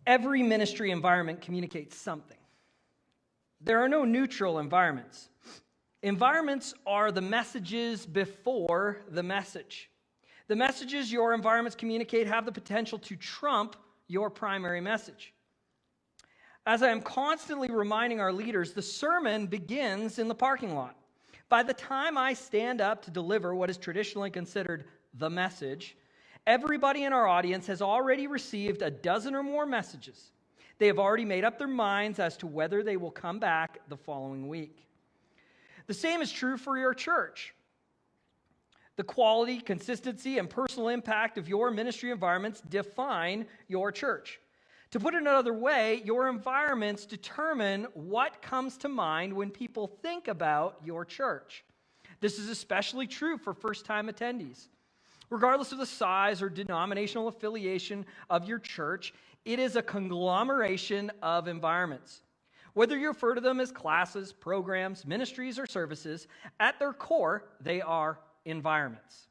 Every ministry environment communicates something. There are no neutral environments. Environments are the messages before the message. The messages your environments communicate have the potential to trump your primary message. As I am constantly reminding our leaders, the sermon begins in the parking lot. By the time I stand up to deliver what is traditionally considered the message, everybody in our audience has already received a dozen or more messages. They have already made up their minds as to whether they will come back the following week. The same is true for your church. The quality, consistency, and personal impact of your ministry environments define your church. To put it another way, your environments determine what comes to mind when people think about your church. This is especially true for first-time attendees. Regardless of the size or denominational affiliation of your church, it is a conglomeration of environments. Whether you refer to them as classes, programs, ministries, or services, at their core, they are environments.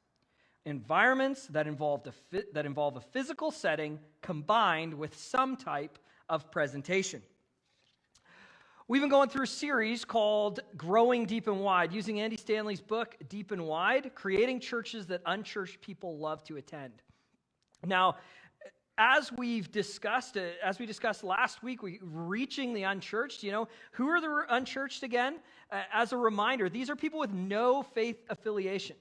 Environments that involve a physical setting combined with some type of presentation. We've been going through a series called Growing Deep and Wide, using Andy Stanley's book, Deep and Wide, creating churches that unchurched people love to attend. Now, as we discussed last week, reaching the unchurched, who are the unchurched again? As a reminder, these are people with no faith affiliation.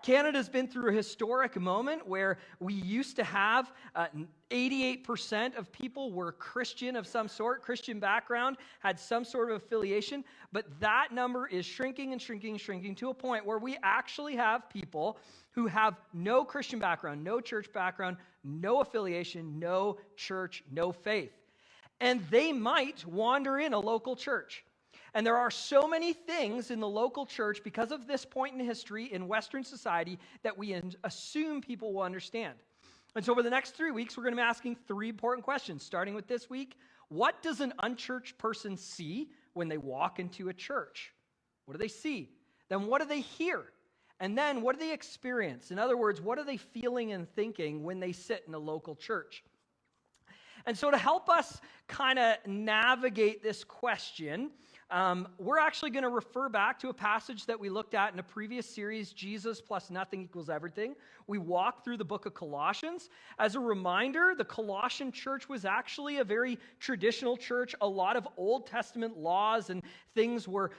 Canada's been through a historic moment where we used to have 88% of people were Christian of some sort, Christian background, had some sort of affiliation, but that number is shrinking and shrinking and shrinking to a point where we actually have people who have no Christian background, no church background, no affiliation, no church, no faith. And they might wander in a local church. And there are so many things in the local church because of this point in history in Western society that we assume people will understand. And so over the next 3 weeks, we're going to be asking 3 important questions, starting with this week. What does an unchurched person see when they walk into a church? What do they see? Then what do they hear? And then what do they experience? In other words, what are they feeling and thinking when they sit in a local church? And so to help us kind of navigate this question, we're actually going to refer back to a passage that we looked at in a previous series, Jesus plus nothing equals everything. We walked through the book of Colossians. As a reminder, the Colossian church was actually a very traditional church. A lot of Old Testament laws and things were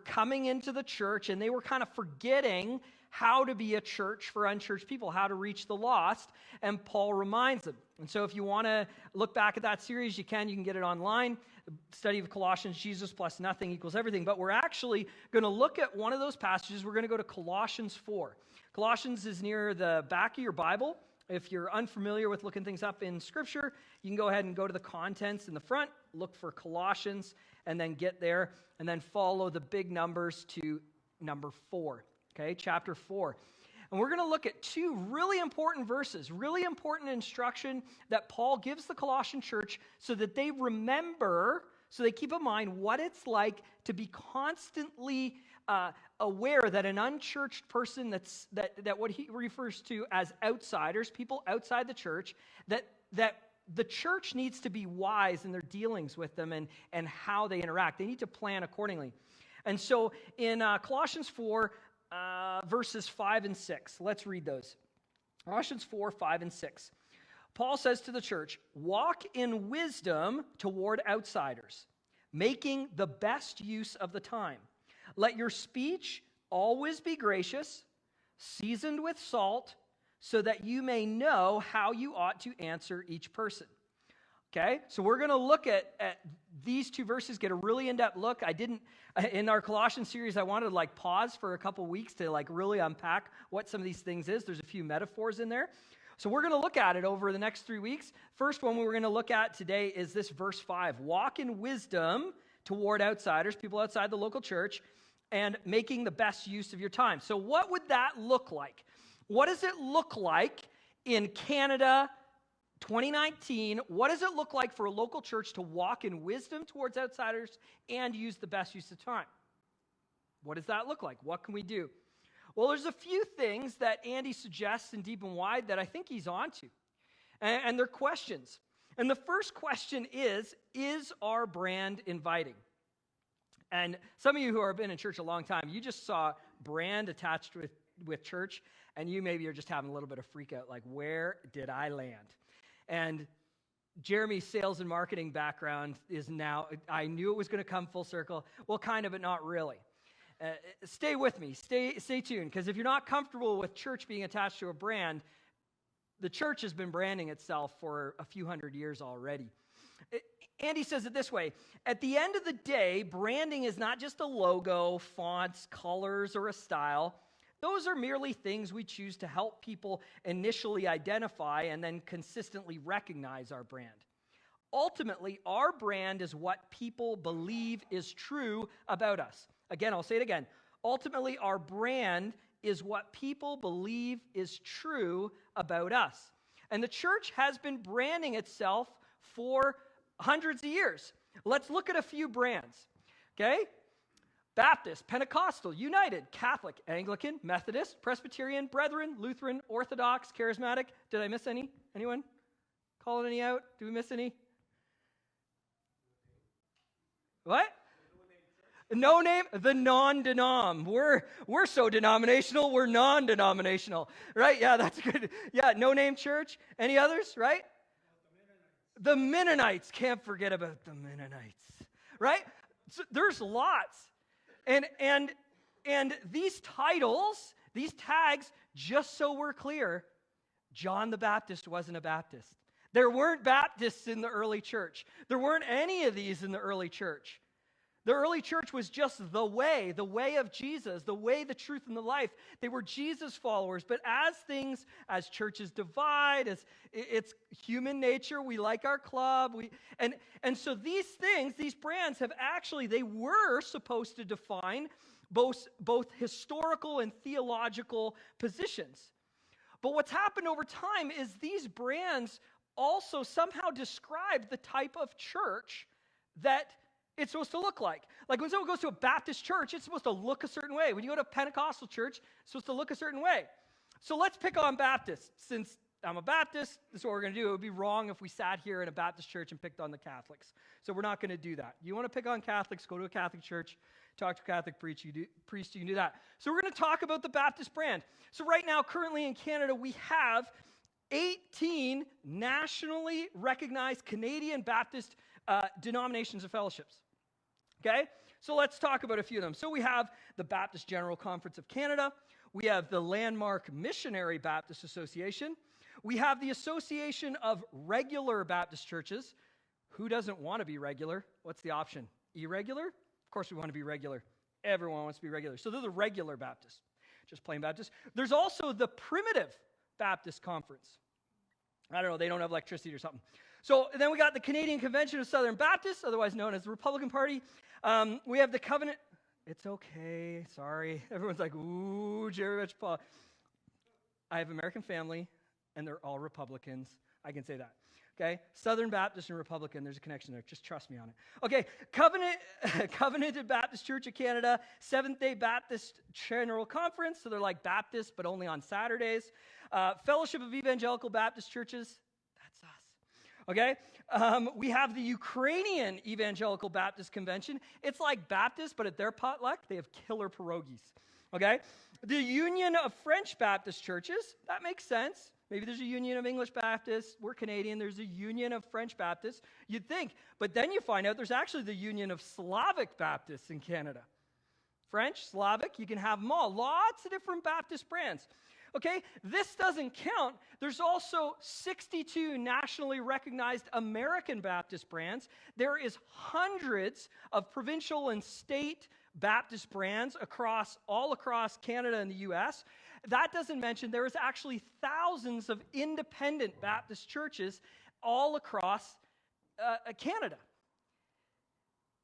coming into the church, and they were kind of forgetting how to be a church for unchurched people, how to reach the lost, and Paul reminds them. And so if you want to look back at that series, you can get it online. The study of Colossians, Jesus plus nothing equals everything. But we're actually going to look at one of those passages. We're going to go to Colossians 4. Colossians is near the back of your Bible. If you're unfamiliar with looking things up in Scripture, you can go ahead and go to the contents in the front, look for Colossians, and then get there, and then follow the big numbers to number 4. Okay, chapter 4. And we're going to look at 2 really important verses, really important instruction that Paul gives the Colossian church so that they remember, so they keep in mind what it's like to be constantly aware that an unchurched person that what he refers to as outsiders, people outside the church, that the church needs to be wise in their dealings with them and how they interact. They need to plan accordingly. And so in Colossians 4, verses 5 and 6. Let's read those. Colossians 4, 5 and 6. Paul says to the church, walk in wisdom toward outsiders, making the best use of the time. Let your speech always be gracious, seasoned with salt, so that you may know how you ought to answer each person. Okay, so we're going to look at these 2 verses, get a really in-depth look. In our Colossians series, I wanted to pause for a couple weeks to really unpack what some of these things is. There's a few metaphors in there. So we're going to look at it over the next 3 weeks. First one we're going to look at today is this verse 5. Walk in wisdom toward outsiders, people outside the local church, and making the best use of your time. So what would that look like? What does it look like in Canada 2019, what does it look like for a local church to walk in wisdom towards outsiders and use the best use of time? What does that look like? What can we do? Well, there's a few things that Andy suggests in Deep and Wide that I think he's onto. And they're questions. And the first question is our brand inviting? And some of you who have been in church a long time, you just saw brand attached with church, and you maybe are just having a little bit of freak out, like, where did I land? And Jeremy's sales and marketing background is now, I knew it was going to come full circle. Well, kind of, but not really. Stay with me. Stay tuned, because if you're not comfortable with church being attached to a brand, the church has been branding itself for a few hundred years already. Andy says it this way: at the end of the day, branding is not just a logo, fonts, colors, or a style. Those are merely things we choose to help people initially identify and then consistently recognize our brand. Ultimately, our brand is what people believe is true about us. Again, I'll say it again. Ultimately, our brand is what people believe is true about us. And the church has been branding itself for hundreds of years. Let's look at a few brands, okay? Baptist, Pentecostal, United, Catholic, Anglican, Methodist, Presbyterian, Brethren, Lutheran, Orthodox, Charismatic. Did I miss any? Anyone? Calling any out? Do we miss any? What? No name, the non-denom. We're so denominational, we're non-denominational. Right? Yeah, that's good. Yeah, no name church. Any others, right? The Mennonites. Can't forget about the Mennonites. Right? So there's lots. And these titles, these tags, just so we're clear, John the Baptist wasn't a Baptist. There weren't Baptists in the early church. There weren't any of these in the early church. The early church was just the way of Jesus, the way, the truth, and the life. They were Jesus followers. But as churches divide, as it's human nature, we like our club. And so these things, these brands they were supposed to define both historical and theological positions. But what's happened over time is these brands also somehow describe the type of church that it's supposed to look like. Like when someone goes to a Baptist church, it's supposed to look a certain way. When you go to a Pentecostal church, it's supposed to look a certain way. So let's pick on Baptists. Since I'm a Baptist, this is what we're going to do. It would be wrong if we sat here in a Baptist church and picked on the Catholics. So we're not going to do that. You want to pick on Catholics, go to a Catholic church, talk to a Catholic priest, you can do that. So we're going to talk about the Baptist brand. So right now, currently in Canada, we have 18 nationally recognized Canadian Baptist denominations or fellowships. Okay? So let's talk about a few of them. So we have the Baptist General Conference of Canada. We have the Landmark Missionary Baptist Association. We have the Association of Regular Baptist Churches. Who doesn't want to be regular? What's the option? Irregular? Of course we want to be regular. Everyone wants to be regular. So they're the regular Baptists, just plain Baptist. There's also the Primitive Baptist Conference. I don't know, they don't have electricity or something. So then we got the Canadian Convention of Southern Baptists, otherwise known as the Republican Party. We have the Covenant. It's okay, sorry. Everyone's like, ooh, Jerry Rich Paul. I have American family, and they're all Republicans. I can say that. Okay? Southern Baptist and Republican, there's a connection there. Just trust me on it. Okay, Covenanted Baptist Church of Canada, Seventh-day Baptist General Conference, so they're like Baptists, but only on Saturdays. Fellowship of Evangelical Baptist Churches, that's us. Okay? We have the Ukrainian Evangelical Baptist Convention. It's like Baptist, but at their potluck, they have killer pierogies. Okay? The Union of French Baptist Churches, that makes sense. Maybe there's a Union of English Baptists. We're Canadian. There's a Union of French Baptists. You'd think. But then you find out there's actually the Union of Slavic Baptists in Canada. French, Slavic, you can have them all. Lots of different Baptist brands. Okay, this doesn't count. There's also 62 nationally recognized American Baptist brands. There is hundreds of provincial and state Baptist brands all across Canada and the U.S. That doesn't mention there is actually thousands of independent Baptist churches all across Canada.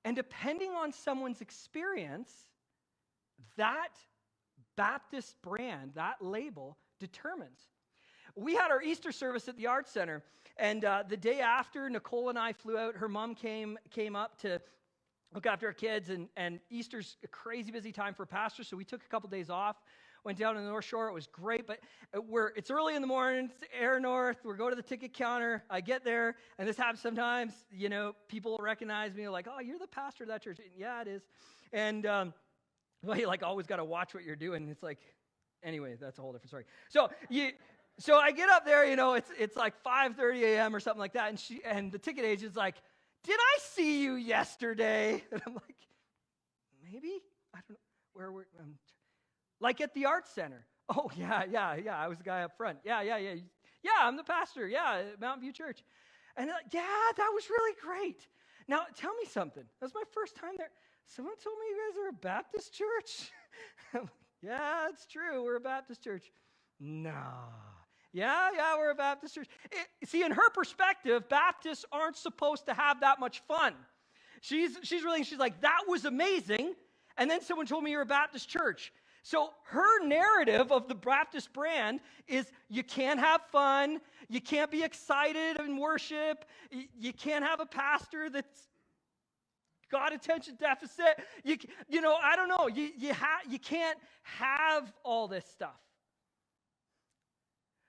And depending on someone's experience, that Baptist brand, that label, determines. We had our Easter service at the Arts Center, and the day after, Nicole and I flew out. Her mom came up to look after our kids, and Easter's a crazy busy time for pastors, so we took a couple days off. Went down to the North Shore. It was great, but it's early in the morning. It's Air North. We're going to the ticket counter. I get there, and this happens sometimes. People recognize me, like, "Oh, you're the pastor of that church." Yeah, it is. And well, you always got to watch what you're doing. It's like, anyway, that's a whole different story. So I get up there. It's like 5:30 a.m. or something like that, and the ticket agent's like, "Did I see you yesterday?" And I'm like, "Maybe, I don't know where we're." Like at the Arts Center. "Oh, yeah. I was the guy up front. Yeah. Yeah, I'm the pastor. Yeah, at Mountain View Church." And they're like, "Yeah, that was really great. Now, tell me something. That was my first time there. Someone told me you guys are a Baptist church?" I'm like, "Yeah, it's true. We're a Baptist church." "No. Yeah, we're a Baptist church." See, in her perspective, Baptists aren't supposed to have that much fun. She's like, "That was amazing. And then someone told me you're a Baptist church." So her narrative of the Baptist brand is you can't have fun, you can't be excited in worship, you can't have a pastor that's got attention deficit. I don't know. You can't have all this stuff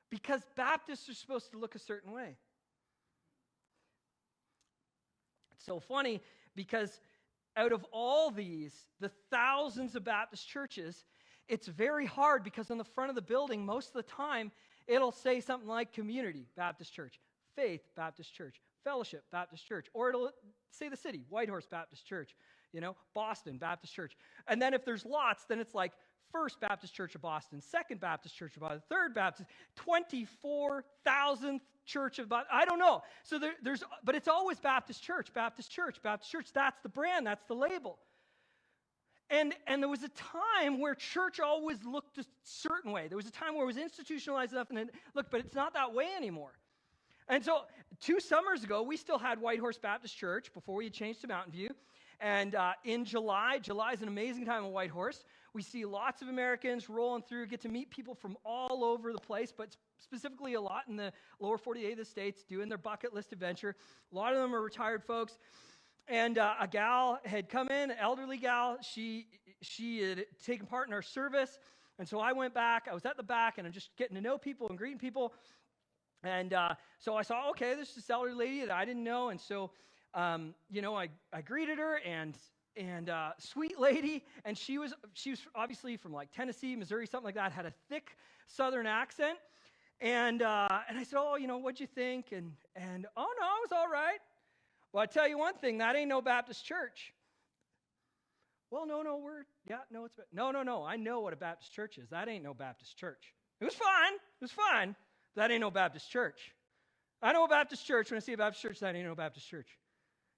because Baptists are supposed to look a certain way. It's so funny because out of all the thousands of Baptist churches, it's very hard because on the front of the building, most of the time, it'll say something like Community Baptist Church, Faith Baptist Church, Fellowship Baptist Church, or it'll say the city, Whitehorse Baptist Church, Boston Baptist Church. And then if there's lots, then it's like First Baptist Church of Boston, Second Baptist Church of Boston, Third Baptist, 24,000th Church of Boston. I don't know. So but it's always Baptist Church, Baptist Church, Baptist Church. That's the brand, that's the label. And there was a time where church always looked a certain way. There was a time where it was institutionalized enough, and but it's not that way anymore. And so 2 summers ago, we still had Whitehorse Baptist Church before we had changed to Mountain View. And in July is an amazing time at Whitehorse. We see lots of Americans rolling through, get to meet people from all over the place, but specifically a lot in the lower 48 of the states doing their bucket list adventure. A lot of them are retired folks. And a gal had come in, an elderly gal. She had taken part in our service. And so I went back. I was at the back, and I'm just getting to know people and greeting people. And so I saw, okay, this is this elderly lady that I didn't know. And so, I greeted her, and sweet lady. And she was obviously from like Tennessee, Missouri, something like that, had a thick Southern accent. And I said, "Oh, what'd you think?" And "Oh, no, it was all right." "Well, I tell you one thing, that ain't no Baptist church." "Well, no, it's no, I know what a Baptist church is. That ain't no Baptist church." It was fine. That ain't no Baptist church. I know a Baptist church. When I see a Baptist church, that ain't no Baptist church.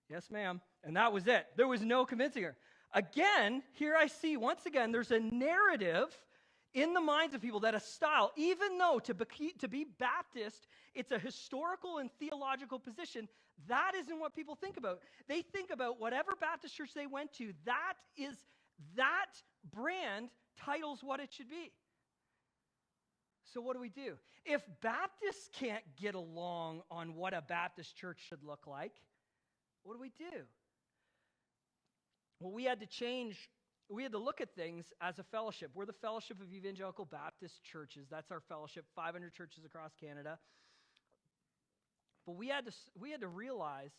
"Yes, ma'am." And that was it. There was no convincing her. Again, here I see, once again, there's a narrative in the minds of people that a style, even though to be Baptist, it's a historical and theological position, that isn't what people think about. They think about whatever Baptist church they went to, that brand titles what it should be. So what do? If Baptists can't get along on what a Baptist church should look like, what do? Well, we had to look at things as a fellowship. We're the Fellowship of Evangelical Baptist Churches. That's our fellowship, 500 churches across Canada. But we had to realize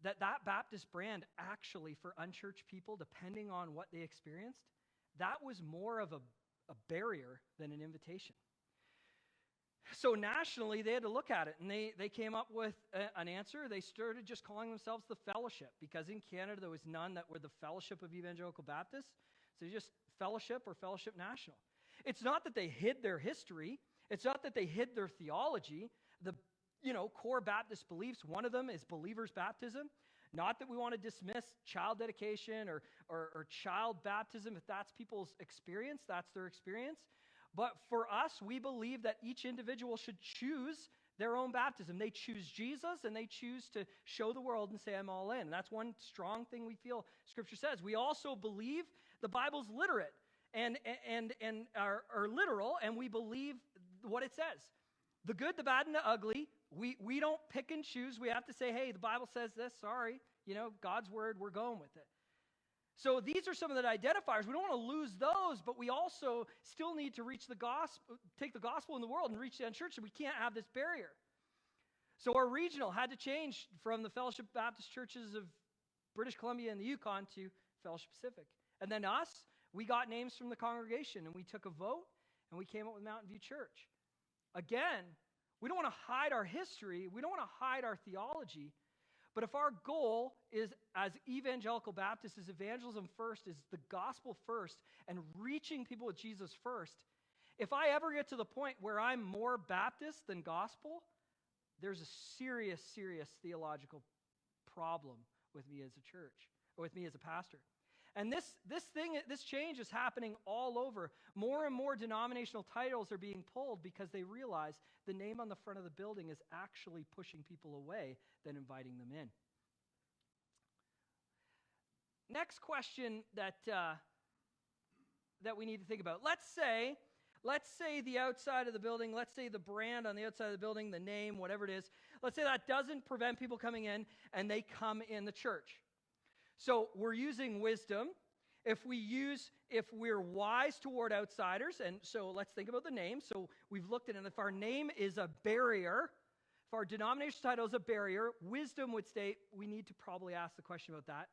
that Baptist brand actually, for unchurched people, depending on what they experienced, that was more of a barrier than an invitation. So nationally, they had to look at it, and they came up with an answer. They started just calling themselves the Fellowship, because in Canada, there was none that were the Fellowship of Evangelical Baptists. So just Fellowship or Fellowship National. It's not that they hid their history. It's not that they hid their theology. The core Baptist beliefs, one of them is believer's baptism. Not that we want to dismiss child dedication or child baptism. If that's people's experience, that's their experience. But for us, we believe that each individual should choose their own baptism. They choose Jesus, and they choose to show the world and say, "I'm all in." And that's one strong thing we feel Scripture says. We also believe the Bible's literate and are literal, and we believe what it says. The good, the bad, and the ugly. We don't pick and choose. We have to say, "Hey, the Bible says this. Sorry. God's word, we're going with it." So these are some of the identifiers. We don't want to lose those, but we also still need to reach the gospel, take the gospel in the world and reach the unchurched, and we can't have this barrier. So our regional had to change from the Fellowship Baptist Churches of British Columbia and the Yukon to Fellowship Pacific. And then us, we got names from the congregation, and we took a vote, and we came up with Mountain View Church. Again, we don't want to hide our history. We don't want to hide our theology. But if our goal is, as evangelical Baptists, is evangelism first, is the gospel first, and reaching people with Jesus first, if I ever get to the point where I'm more Baptist than gospel, there's a serious, serious theological problem with me as a church, or with me as a pastor. And this change is happening all over. More and more denominational titles are being pulled because they realize the name on the front of the building is actually pushing people away than inviting them in. Next question that we need to think about. Let's say the outside of the building, let's say the brand on the outside of the building, the name, whatever it is, let's say that doesn't prevent people coming in and they come in the church. So we're using wisdom. If we're wise toward outsiders, and so let's think about the name. So we've looked at it. If our name is a barrier, if our denominational title is a barrier, wisdom would state we need to probably ask the question about that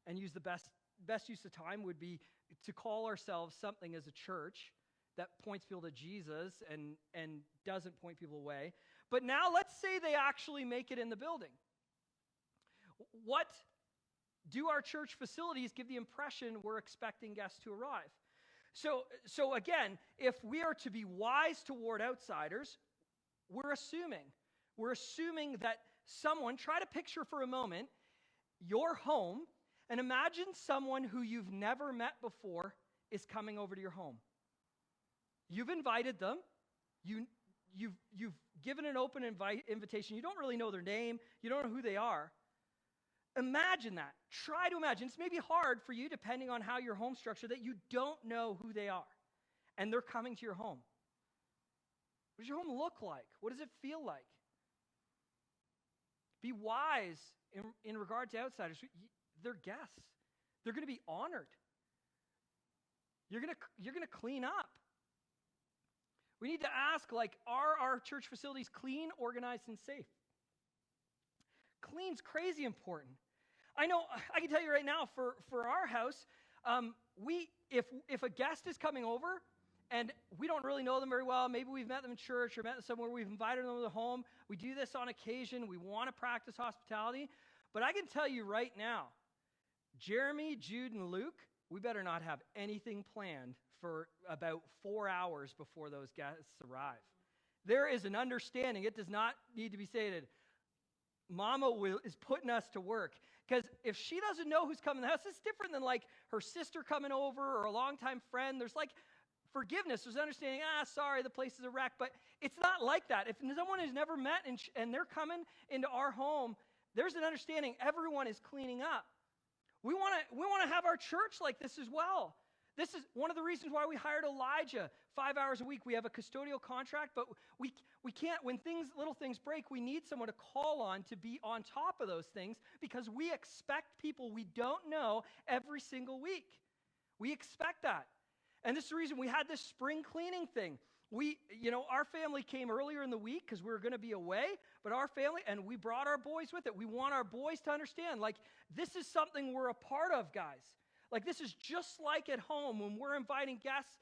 and use the best use of time would be to call ourselves something as a church that points people to Jesus and doesn't point people away. But now let's say they actually make it in the building. What do our church facilities give the impression we're expecting guests to arrive? So again, if we are to be wise toward outsiders, we're assuming that someone, try to picture for a moment your home and imagine someone who you've never met before is coming over to your home. You've invited them. You've given an open invitation. You don't really know their name. You don't know who they are. Imagine that. Try to imagine. It's maybe hard for you, depending on how your home structured, that you don't know who they are, and they're coming to your home. What does your home look like? What does it feel like? Be wise in regard to outsiders. They're guests. They're going to be honored. You're going to clean up. We need to ask, are our church facilities clean, organized, and safe? Clean's crazy important. I know, I can tell you right now, for our house, if a guest is coming over and we don't really know them very well, maybe we've met them in church or met them somewhere, we've invited them to the home, we do this on occasion, we want to practice hospitality, but I can tell you right now, Jeremy, Jude, and Luke, we better not have anything planned for about 4 hours before those guests arrive. There is an understanding, it does not need to be stated, Mama is putting us to work. Because if she doesn't know who's coming to the house, it's different than her sister coming over or a longtime friend. There's forgiveness. There's understanding, sorry, the place is a wreck. But it's not like that. If someone has never met and they're coming into our home, there's an understanding everyone is cleaning up. We want to have our church like this as well. This is one of the reasons why we hired Elijah 5 hours a week. We have a custodial contract, but we can't, when little things break, we need someone to call on to be on top of those things because we expect people we don't know every single week. We expect that. And this is the reason we had this spring cleaning thing. Our family came earlier in the week because we were going to be away, but our family, and we brought our boys with it. We want our boys to understand, this is something we're a part of, guys. This is just like at home when we're inviting guests,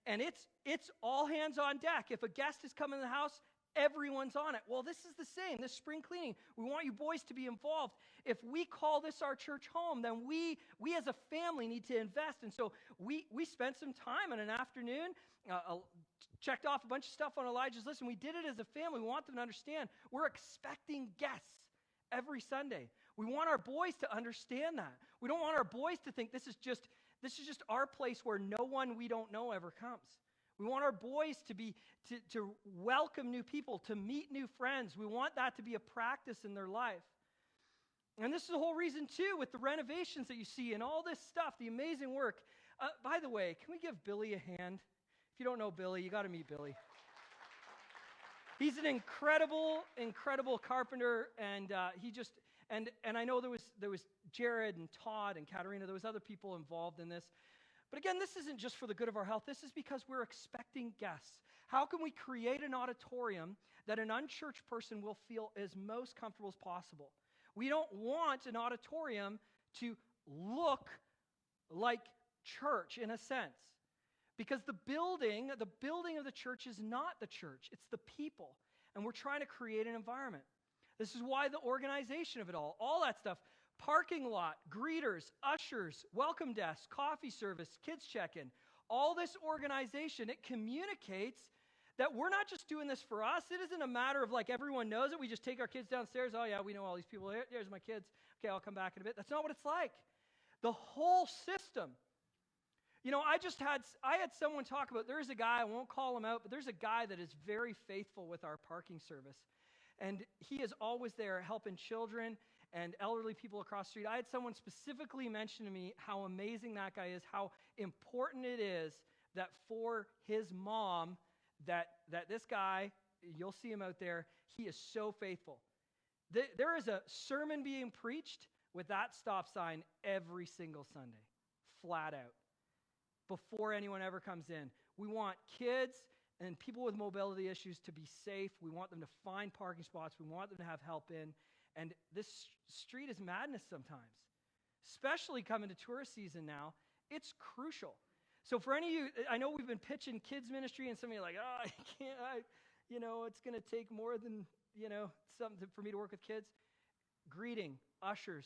and it's all hands on deck. If a guest is coming to the house, everyone's on it. Well, this is the same. This spring cleaning, we want you boys to be involved. If we call this our church home, then we as a family need to invest. And so we spent some time in an afternoon, checked off a bunch of stuff on Elijah's list, and we did it as a family. We want them to understand we're expecting guests every Sunday. We want our boys to understand that. We don't want our boys to think this is just our place where no one we don't know ever comes. We want our boys to welcome new people, to meet new friends. We want that to be a practice in their life. And this is the whole reason, too, with the renovations that you see and all this stuff, the amazing work. By the way, can we give Billy a hand? If you don't know Billy, you got to meet Billy. He's an incredible carpenter, and and I know there was Jared and Todd and Katerina. There was other people involved in this. But again, this isn't just for the good of our health. This is because we're expecting guests. How can we create an auditorium that an unchurched person will feel as most comfortable as possible? We don't want an auditorium to look like church in a sense. Because the building of the church is not the church. It's the people. And we're trying to create an environment. This is why the organization of it all that stuff, parking lot, greeters, ushers, welcome desk, coffee service, kids check-in, all this organization, it communicates that we're not just doing this for us. It isn't a matter of like everyone knows it. We just take our kids downstairs. Oh yeah, we know all these people. Here's my kids. Okay, I'll come back in a bit. That's not what it's like. The whole system. You know, I had someone talk about, there's a guy, I won't call him out, but there's a guy that is very faithful with our parking service. And he is always there helping children and elderly people across the street. I had someone specifically mention to me how amazing that guy is, how important it is that for his mom, that this guy, you'll see him out there, he is so faithful. There is a sermon being preached with that stop sign every single Sunday, flat out. Before anyone ever comes in. We want kids and people with mobility issues to be safe. We want them to find parking spots. We want them to have help in. And this street is madness sometimes, especially coming to tourist season now. It's crucial. So for any of you, I know we've been pitching kids ministry, and some of you are like, oh, I can't, it's going to take more than, something for me to work with kids. Greeting, ushers,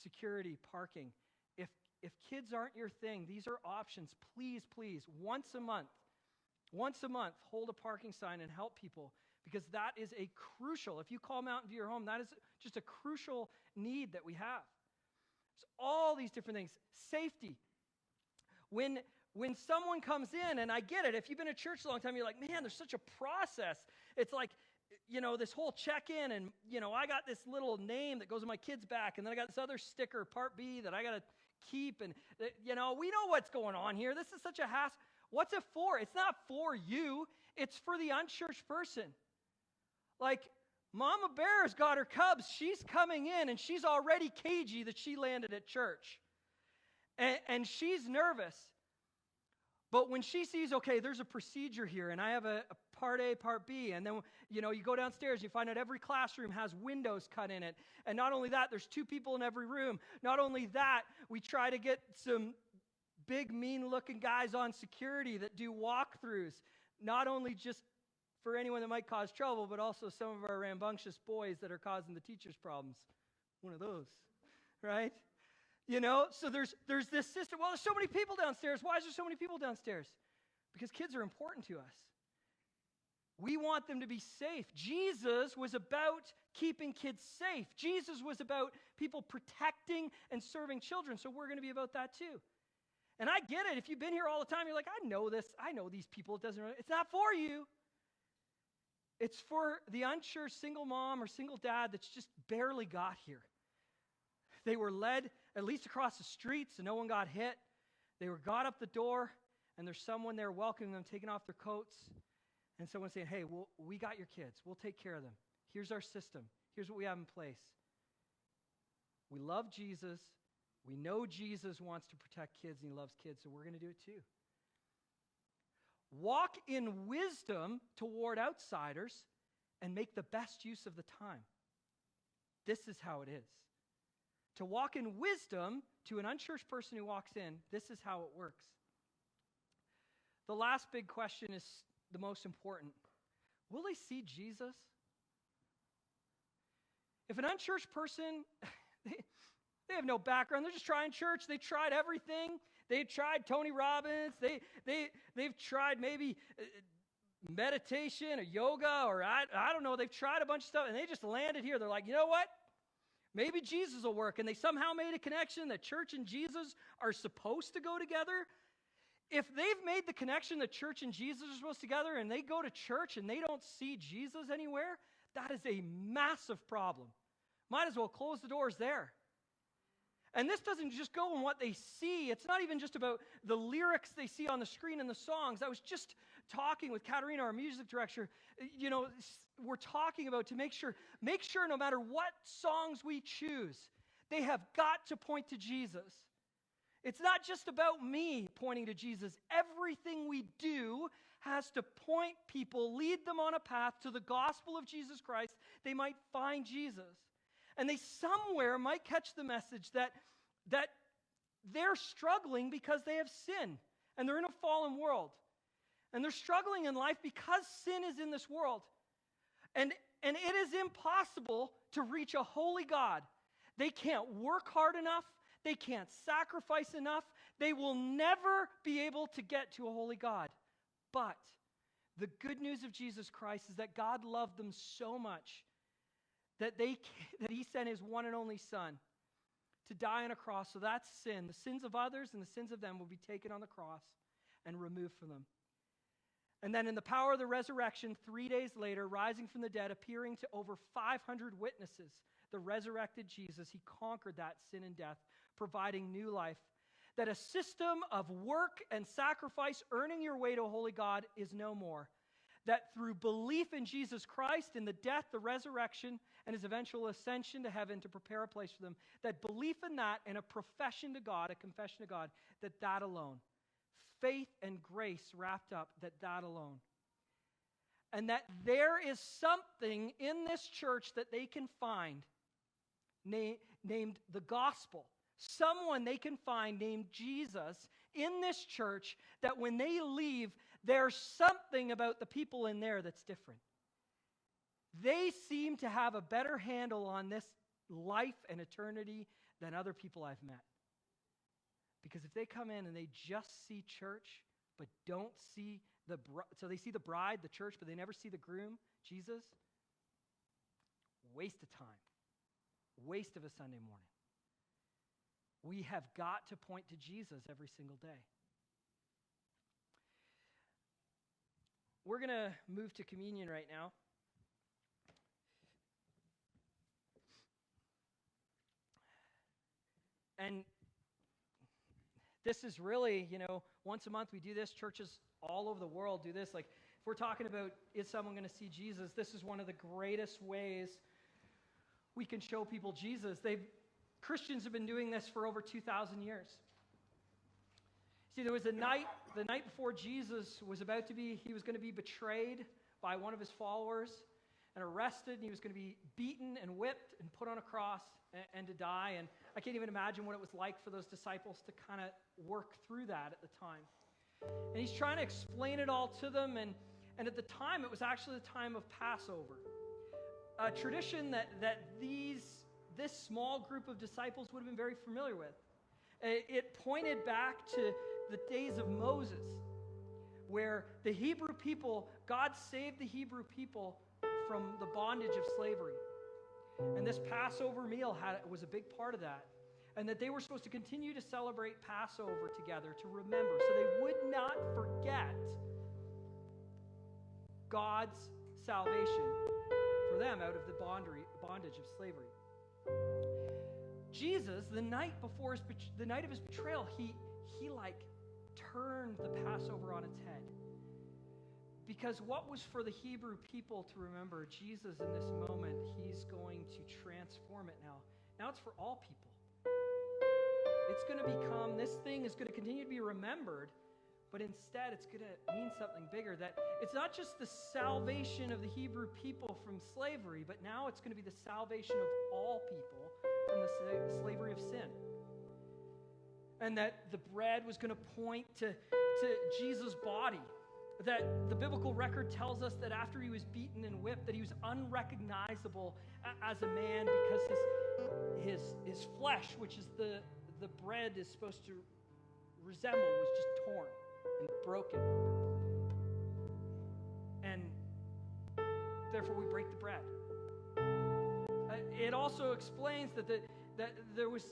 security, parking. If kids aren't your thing, these are options. Please, once a month, hold a parking sign and help people, because that is a crucial, if you call Mountain View your home, that is just a crucial need that we have. So all these different things. Safety. When someone comes in, and I get it, if you've been at church a long time, you're like, man, there's such a process. It's like, this whole check-in, and, I got this little name that goes on my kid's back, and then I got this other sticker, Part B, that I got to keep, and, we know what's going on here. This is such a hassle. What's it for? It's not for you. It's for the unchurched person. Like, Mama Bear's got her cubs. She's coming in, and she's already cagey that she landed at church. And she's nervous. But when she sees, okay, there's a procedure here, and I have a Part A, Part B, and then, you go downstairs, you find out every classroom has windows cut in it. And not only that, there's 2 people in every room. Not only that, we try to get some big, mean-looking guys on security that do walkthroughs, not only just for anyone that might cause trouble, but also some of our rambunctious boys that are causing the teachers problems. One of those, right? So there's this system. Well, there's so many people downstairs. Why is there so many people downstairs? Because kids are important to us. We want them to be safe. Jesus was about keeping kids safe. Jesus was about people protecting and serving children, so we're going to be about that too. And I get it. If you've been here all the time, you're like, I know this. I know these people. It's not for you. It's for the unchurched single mom or single dad that's just barely got here. They were led at least across the street so no one got hit. They were got up the door, and there's someone there welcoming them, taking off their coats, and someone saying, hey, we got your kids. We'll take care of them. Here's our system. Here's what we have in place. We love Jesus. We know Jesus wants to protect kids, and he loves kids, so we're going to do it too. Walk in wisdom toward outsiders and make the best use of the time. This is how it is. To walk in wisdom to an unchurched person who walks in, this is how it works. The last big question is the most important. Will they see Jesus? If an unchurched person, they have no background, they're just trying church, they tried everything. They've tried Tony Robbins, they've tried maybe meditation or yoga, or I don't know, they've tried a bunch of stuff, and they just landed here. They're like, you know what? Maybe Jesus will work, and they somehow made a connection that church and Jesus are supposed to go together. If they've made the connection that church and Jesus are supposed to together, and they go to church and they don't see Jesus anywhere, that is a massive problem. Might as well close the doors there. And this doesn't just go on what they see. It's not even just about the lyrics they see on the screen and the songs. I was just talking with Katerina, our music director. We're talking about to make sure no matter what songs we choose, they have got to point to Jesus. It's not just about me pointing to Jesus. Everything we do has to point people, lead them on a path to the gospel of Jesus Christ. They might find Jesus. And they somewhere might catch the message that they're struggling because they have sin. And they're in a fallen world. And they're struggling in life because sin is in this world. And it is impossible to reach a holy God. They can't work hard enough. They can't sacrifice enough. They will never be able to get to a holy God. But the good news of Jesus Christ is that God loved them so much that he sent his one and only Son to die on a cross. So that sin, the sins of others and the sins of them, will be taken on the cross and removed from them. And then in the power of the resurrection, 3 days later, rising from the dead, appearing to over 500 witnesses, the resurrected Jesus, he conquered that sin and death, providing new life. That a system of work and sacrifice, earning your way to a holy God, is no more. That through belief in Jesus Christ, in the death, the resurrection, and his eventual ascension to heaven to prepare a place for them, that belief in that and a profession to God, a confession to God, that alone, faith and grace wrapped up, that alone. And that there is something in this church that they can find named the gospel. Someone they can find named Jesus in this church that when they leave, there's something about the people in there that's different. They seem to have a better handle on this life and eternity than other people I've met. Because if they come in and they just see church, but don't see so they see the bride, the church, but they never see the groom, Jesus, waste of time. Waste of a Sunday morning. We have got to point to Jesus every single day. We're going to move to communion right now. And this is really, once a month we do this. Churches all over the world do this. Like, if we're talking about, is someone going to see Jesus? This is one of the greatest ways we can show people Jesus. Christians have been doing this for over 2,000 years. See, there was the night before Jesus was he was going to be betrayed by one of his followers and arrested, and he was going to be beaten and whipped and put on a cross and to die. And I can't even imagine what it was like for those disciples to kind of work through that at the time. And he's trying to explain it all to them, and at the time, it was actually the time of Passover. A tradition that this small group of disciples would have been very familiar with. It pointed back to the days of Moses, where the Hebrew people, God saved the Hebrew people from the bondage of slavery. And this Passover meal was a big part of that. And that they were supposed to continue to celebrate Passover together to remember, so they would not forget God's salvation for them out of the bondage of slavery. Jesus, the night of his betrayal, he turned the Passover on its head. Because what was for the Hebrew people to remember, Jesus in this moment, he's going to transform it now. Now it's for all people. It's going to become, this thing is going to continue to be remembered, but instead it's going to mean something bigger. That it's not just the salvation of the Hebrew people from slavery, but now it's going to be the salvation of all people from the slavery of sin. And that the bread was going to point to Jesus' body. That the biblical record tells us that after he was beaten and whipped, that he was unrecognizable as a man because his flesh, which is the bread is supposed to resemble, was just torn and broken. And therefore we break the bread. It also explains that there was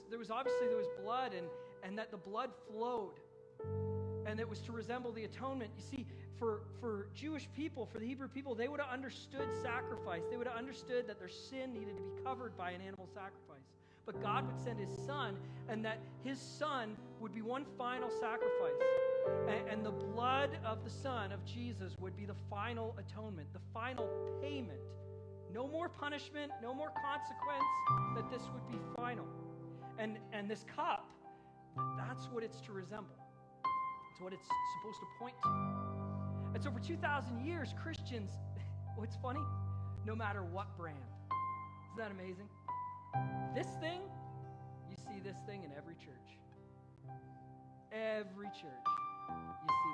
blood and that the blood flowed. And it was to resemble the atonement. You see, for Jewish people, for the Hebrew people, they would have understood sacrifice. They would have understood that their sin needed to be covered by an animal sacrifice. but God would send his son, and that his son would be one final sacrifice. And the blood of the Son of Jesus would be the final atonement, the final payment. No more punishment, no more consequence, that this would be final. And this cup, that's what it's to resemble. It's what it's supposed to point to. And so for 2,000 years, Christians, what's funny? No matter what brand. Isn't that amazing? This thing, you see this thing in every church. Every church, you see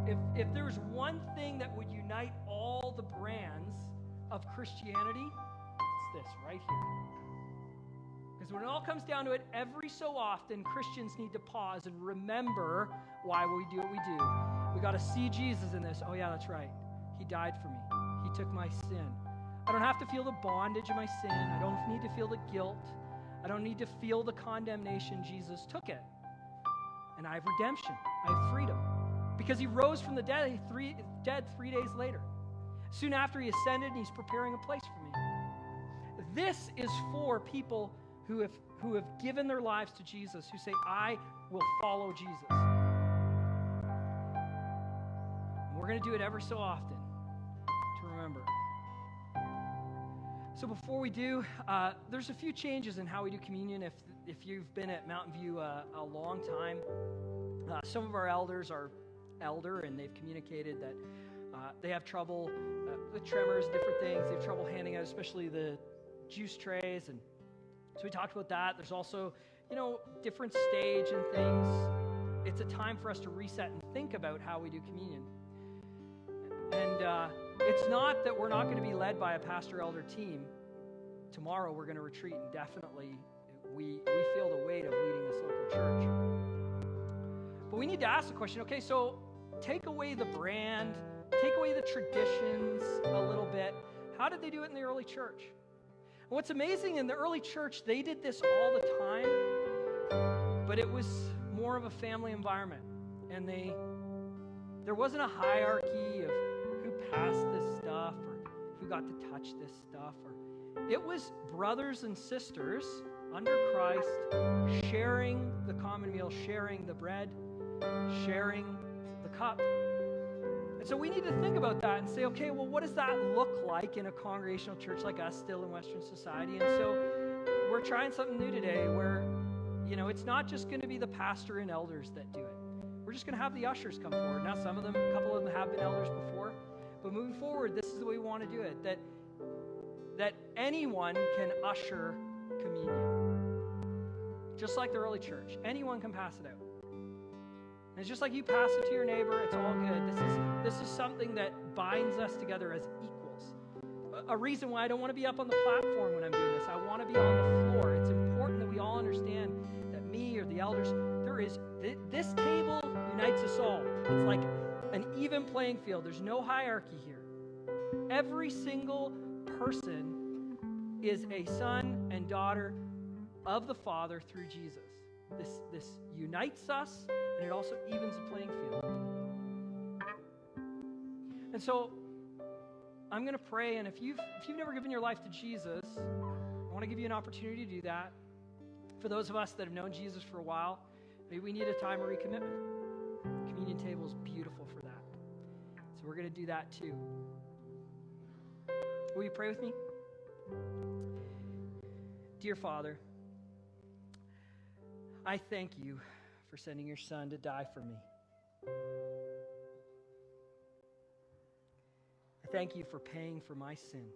this. If there was one thing that would unite all the brands of Christianity, it's this right here. Because when it all comes down to it, every so often, Christians need to pause and remember why we do what we do. We got to see Jesus in this. Oh yeah, that's right. He died for me. He took my sin. I don't have to feel the bondage of my sin. I don't need to feel the guilt. I don't need to feel the condemnation. Jesus took it. And I have redemption. I have freedom. Because he rose from the dead, dead 3 days later. Soon after he ascended, and he's preparing a place for me. This is for people who have given their lives to Jesus, who say, I will follow Jesus. And we're going to do it ever so often to remember. So before we do, there's a few changes in how we do communion. If you've been at Mountain View a long time, some of our elders are elder, and they've communicated that they have trouble with tremors, different things. They have trouble handing out, especially the juice trays. And so we talked about that. There's also, different stage and things. It's a time for us to reset and think about how we do communion. And it's not that we're not going to be led by a pastor-elder team. Tomorrow we're going to retreat, and definitely we feel the weight of leading this local church. But we need to ask the question, okay, so take away the brand, take away the traditions a little bit. How did they do it in the early church? And what's amazing, in the early church, they did this all the time, but it was more of a family environment. And there wasn't a hierarchy of who passed this stuff or who got to touch this stuff. It was brothers and sisters under Christ sharing the common meal, sharing the bread, sharing the cup. And so we need to think about that and say, okay, well, what does that look like in a congregational church like us still in Western society? And so we're trying something new today where, it's not just going to be the pastor and elders that do it. We're just going to have the ushers come forward. Now, a couple of them have been elders before, but moving forward, this is the way we want to do it, that anyone can usher communion. Just like the early church. Anyone can pass it out. And it's just like you pass it to your neighbor, it's all good. This is something that binds us together as equals. A reason why I don't want to be up on the platform when I'm doing this. I want to be on the floor. It's important that we all understand that me or the elders, this table unites us all. It's like an even playing field. There's no hierarchy here. Every single person is a son and daughter of the Father through Jesus. This unites us, and it also evens the playing field. And so I'm going to pray, and if you've never given your life to Jesus, I want to give you an opportunity to do that. For those of us that have known Jesus for a while, maybe we need a time of recommitment. The communion table is beautiful for that. So we're going to do that too. Will you pray with me? Dear Father, I thank you for sending your Son to die for me. I thank you for paying for my sin.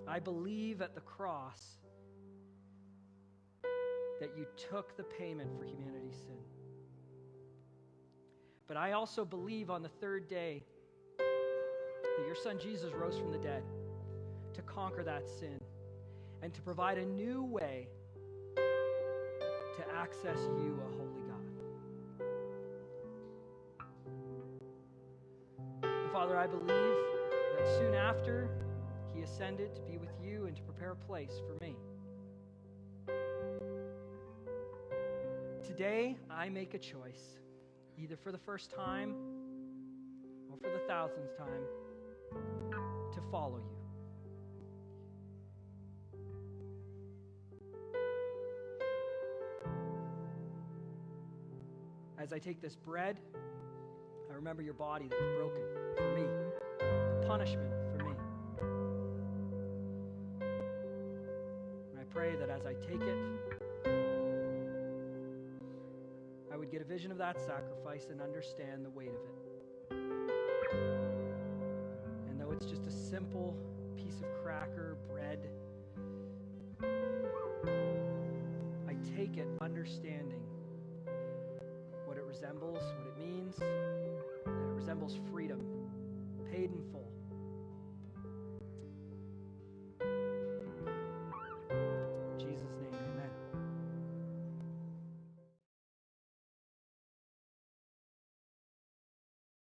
I believe at the cross that you took the payment for humanity's sin. But I also believe on the third day that your Son Jesus rose from the dead to conquer that sin and to provide a new way to access you, a holy God. And Father, I believe that soon after he ascended to be with you and to prepare a place for me. Today, I make a choice, either for the first time or for the 1,000th time, to follow you. as I take this bread, I remember your body that was broken for me, the punishment for me. And I pray that as I take it, I would get a vision of that sacrifice and understand the weight of it. And though it's just a simple piece of cracker, bread, I take it understanding what it resembles, what it means, that it resembles freedom